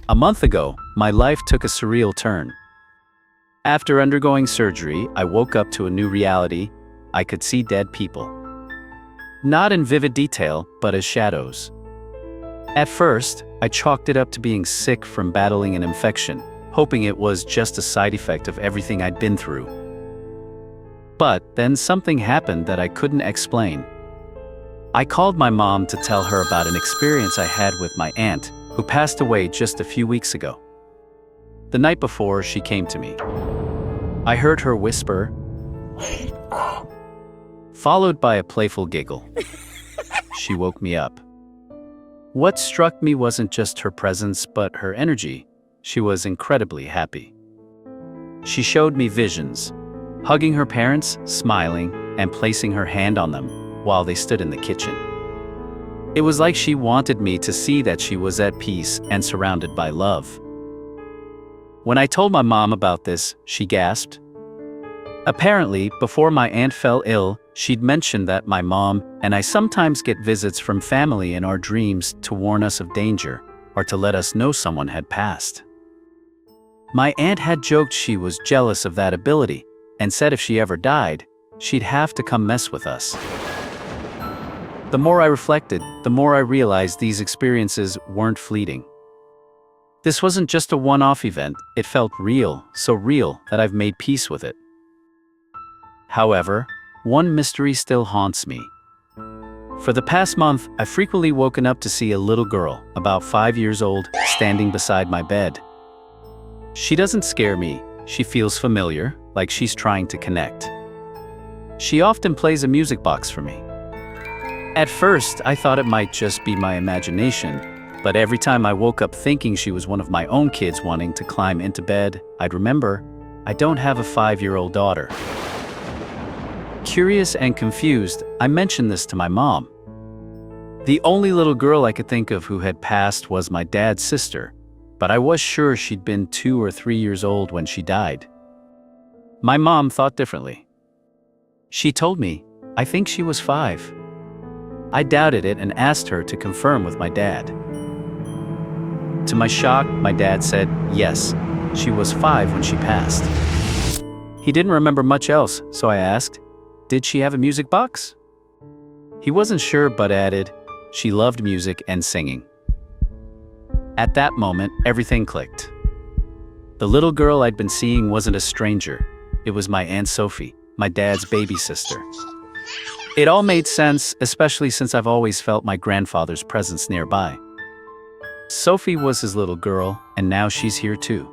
A month ago, my life took a surreal turn. After undergoing surgery, I woke up to a new reality. I could see dead people. Not in vivid detail, but as shadows. At first, I chalked it up to being sick from battling an infection, hoping it was just a side effect of everything I'd been through. But then something happened that I couldn't explain. I called my mom to tell her about an experience I had with my aunt, who passed away just a few weeks ago. The night before she came to me, I heard her whisper, "Wake up," followed by a playful giggle. She woke me up. What struck me wasn't just her presence, but her energy. She was incredibly happy. She showed me visions, hugging her parents, smiling, and placing her hand on them while they stood in the kitchen. It was like she wanted me to see that she was at peace and surrounded by love. When I told my mom about this, she gasped. Apparently, before my aunt fell ill, she'd mentioned that my mom and I sometimes get visits from family in our dreams to warn us of danger or to let us know someone had passed. My aunt had joked she was jealous of that ability and said if she ever died, she'd have to come mess with us. The more I reflected, the more I realized these experiences weren't fleeting. This wasn't just a one-off event, it felt real, so real that I've made peace with it. However, one mystery still haunts me. For the past month, I've frequently woken up to see a little girl, about 5 years old, standing beside my bed. She doesn't scare me, she feels familiar, like she's trying to connect. She often plays a music box for me. At first, I thought it might just be my imagination, but every time I woke up thinking she was one of my own kids wanting to climb into bed, I'd remember, I don't have a 5-year-old daughter. Curious and confused, I mentioned this to my mom. The only little girl I could think of who had passed was my dad's sister, but I was sure she'd been 2 or 3 years old when she died. My mom thought differently. She told me, I think she was 5. I doubted it and asked her to confirm with my dad. To my shock, my dad said, yes, she was 5 when she passed. He didn't remember much else, so I asked, did she have a music box? He wasn't sure but added, she loved music and singing. At that moment, everything clicked. The little girl I'd been seeing wasn't a stranger. It was my Aunt Sophie, my dad's baby sister. It all made sense, especially since I've always felt my grandfather's presence nearby. Sophie was his little girl, and now she's here too.